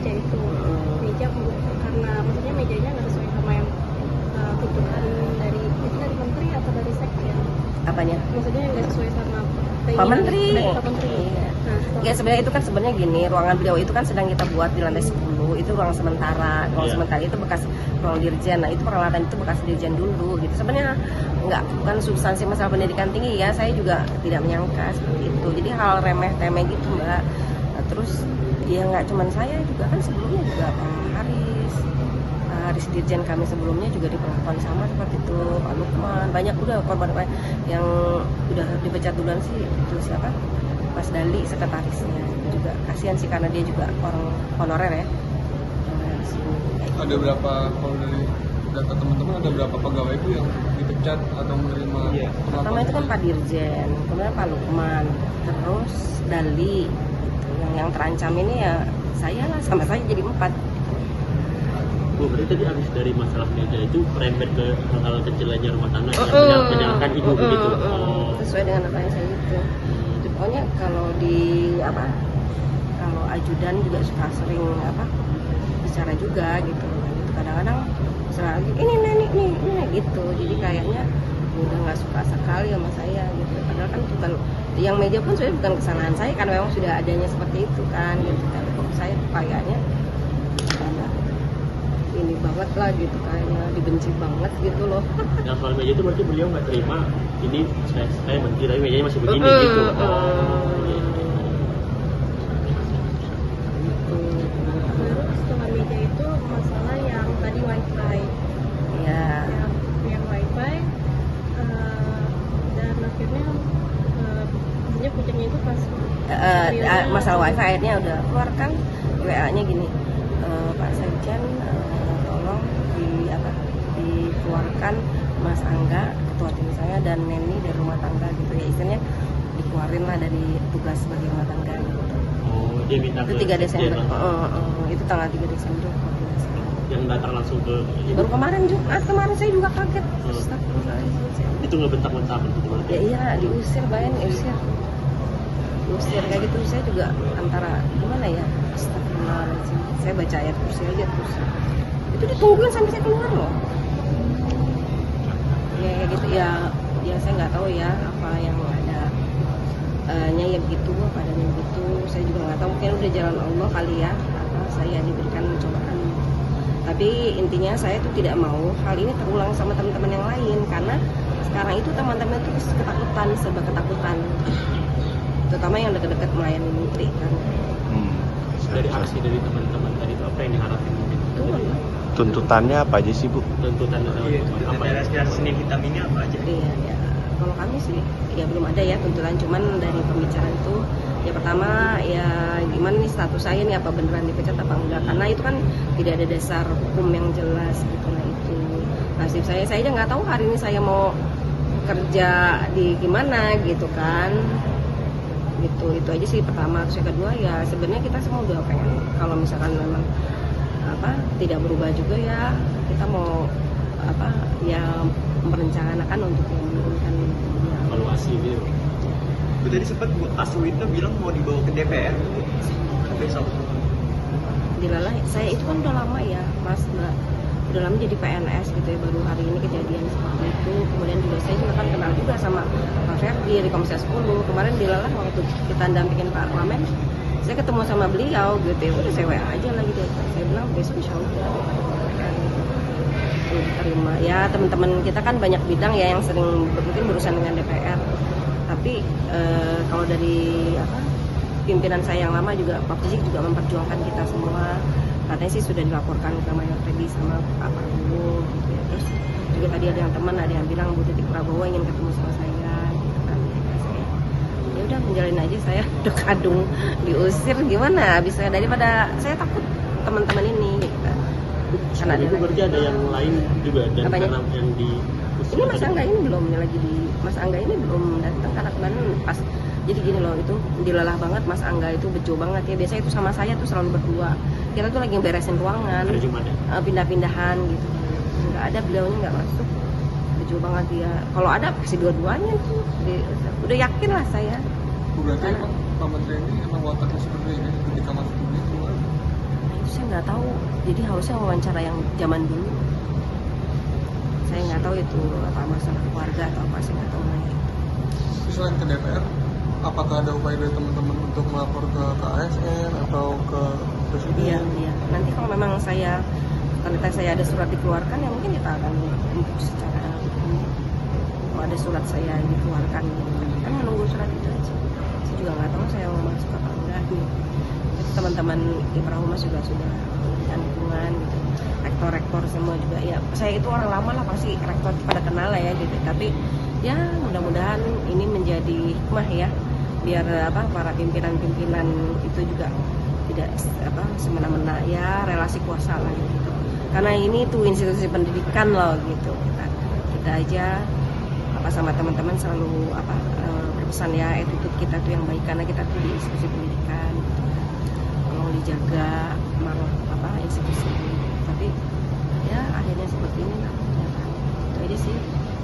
meja itu. Meja karena maksudnya mejanya nggak sesuai sama yang tuntutan dari itu, dari menteri atau dari sekjen. Apanya? Maksudnya nggak sesuai sama Pak Menteri. dari Pak Menteri. Nah, Ya sebenarnya itu kan sebenarnya gini, ruangan beliau itu kan sedang kita buat di lantai 10, itu ruang sementara. Ruang sementara itu bekas ruang dirjen. Nah, itu peralatan itu bekas dirjen dulu gitu. Sebenarnya bukan substansi masalah pendidikan tinggi ya, saya juga tidak menyangka seperti itu. Jadi hal remeh-temeh gitu, Mbak. Nah, terus ya nggak cuman saya juga kan sebelumnya juga Pak Haris dirjen kami sebelumnya juga diperlakukan sama seperti itu, Pak Lukman, banyak udah korban yang udah dipecat duluan sih, itu siapa? Mas Dali sekretarisnya itu juga kasihan sih karena dia juga orang honorer ya. Ada berapa, kalau dari data teman-teman, ada berapa pegawai itu yang dipecat atau menerima perlakuan? Pertama itu kan Pak Dirjen, kemudian Pak Lukman, terus Dali gitu. Yang terancam ini ya saya lah, sama saya jadi 4. Bu, berarti tadi habis dari masalah meja itu merembet ke hal-hal kecil aja rumah tangga menyalahkan ibu begitu. Sesuai dengan apa yang saya itu. Pokoknya kalau kalau ajudan juga suka sering bicara juga gitu. Kadang-kadang misalnya lagi ini gitu. Jadi kayaknya udah nggak suka sekali sama saya gitu. Padahal kan bukan yang meja pun sebenarnya bukan kesalahan saya karena memang sudah adanya seperti itu kan gitu. Tapi kok saya kayaknya ini banget lah gitu, kayaknya dibenci banget gitu loh. Yang soal meja itu berarti beliau nggak terima ini saya menteri tapi mejanya masih begini gitu. baru setelah meja itu masalah yang tadi wifi. Iya. Yang wifi dan akhirnya puncaknya itu pas Masalah wifi akhirnya udah keluarkan WA-nya gini, Pak Sekjen tolong dikeluarkan Mas Angga ketua tim saya dan Neni dari rumah tangga gitu ya, istilahnya dikeluarin lah dari tugas sebagai rumah tangga gitu. Oh, dia minta Itu 3 Desember. Itu tanggal 3 Desember. Yang datang langsung ke Baru kemarin Jumat, kemarin saya juga kaget. itu nggak bentak-bentak gitu berarti. Ya iya, diusir, diusir. Diusir kayak gitu, saya juga antara gimana ya, astagfirullahaladzim. Saya baca ayat kursi aja terus. Itu ditungguin sampai saya keluar loh. Ya kayak gitu ya saya nggak tahu ya apa yang ada nya ya begitu, apa adanya begitu. Saya juga nggak tahu, mungkin udah jalan Allah kali ya, apa saya diberikan cobaan. Tapi intinya saya tuh tidak mau hal ini terulang sama teman-teman yang lain karena sekarang itu teman-teman itu ketakutan, serba ketakutan, terutama yang dekat-dekat melayani menteri kan. Dari aksi dari teman-teman tadi itu apa yang diharapkan mungkin? Tuntutannya apa aja sih, Bu? Tuntutan apa ya? Senin hitam ini apa aja? Iya, kalau kami sih ya belum ada ya tuntutan, cuman dari pembicaraan itu ya pertama ya gimana nih status saya nih, apa beneran dipecat apa enggak, karena itu kan tidak ada dasar hukum yang jelas gitu. Nah itu nasib saya aja nggak tahu hari ini saya mau kerja di gimana gitu kan, gitu. Itu aja sih pertama. Terus yang kedua ya sebenarnya kita semua udah pengen kalau misalkan memang tidak berubah juga ya, kita mau ya merencanakan untuk yang menurunkan evaluasi gitu. Tadi sempat Bu Aswita bilang mau dibawa ke DPR besok. Dilalah, saya itu kan udah lama ya Mas, udah lama jadi PNS gitu ya, baru hari ini kejadian seperti itu. Kemudian juga saya juga kan kenal juga sama Pak Ferdi di Komisi 10. Kemarin dilalah waktu kita dampingin Pak Wamen, saya ketemu sama beliau gitu ya, udah saya WA aja lagi deh. Saya bilang besok insya Allah kita diterima. Ya teman-teman kita kan banyak bidang ya yang sering mungkin berurusan dengan DPR. Tapi kalau dari pimpinan saya yang lama juga Pak Fizik juga memperjuangkan kita semua. Katanya sih sudah dilaporkan ke Mayor Teddy sama Pak Prabowo gitu ya. Terus juga tadi ada yang teman, ada yang bilang Bu Titik Prabowo ingin ketemu sama saya gitu kan. Ya udah menjalin aja, saya udah kadung diusir gimana bisa, daripada saya takut teman-teman ini gitu. Karena itu berarti ada yang lain juga dan apanya? karena yang di ini Mas Angga ini belum lagi di Mas Angga ini belum datang karena kemarin pas, jadi gini loh, itu dilelah banget Mas Angga itu, bejo banget ya. Biasanya itu sama saya tuh selalu berdua, kita tuh lagi beresin ruangan, pindah-pindahan gitu, nggak ada, beliaunya nggak masuk, bejo banget dia. Kalau ada pasti dua-duanya tuh, udah yakin lah saya. Berarti emang Pak Menteri ini emang wataknya seperti ini ketika masuk dunia keluar? nggak tahu, jadi harusnya wawancara yang zaman dulu. Saya nggak tahu itu apa masalah keluarga atau apa, saya nggak tahu lagi. Selain ke DPR, apakah ada upaya dari teman-teman untuk melapor ke ASN atau ke presiden? Iya, iya. Nanti kalau memang ternyata saya ada surat dikeluarkan, ya mungkin kita akan untuk secara hukum. Kalau ada surat saya dikeluarkan, kan menunggu surat itu aja. Saya juga nggak tahu saya mau masuk apa enggak. Gitu. Teman-teman Ibrahuma juga sudah memberikan dukungan, gitu. Rektor-rektor semua juga. Ya, saya itu orang lama lah, pasti rektor pada kenal lah ya gitu. Tapi ya mudah-mudahan ini menjadi hikmah ya, biar para pimpinan-pimpinan itu juga tidak semena-mena ya relasi kuasa lah gitu. Karena ini tuh institusi pendidikan loh gitu. Kita aja sama teman-teman selalu berpesan ya, attitude kita tuh yang baik karena kita tuh di institusi pendidikan gitu. Tolong dijaga institusi ini. Tapi ya akhirnya seperti ini lah. Itu aja sih.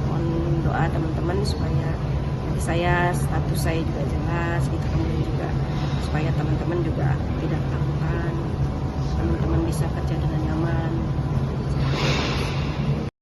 Mohon doa teman-teman supaya nanti status saya juga jelas gitu, kemudian juga supaya teman-teman juga tidak takut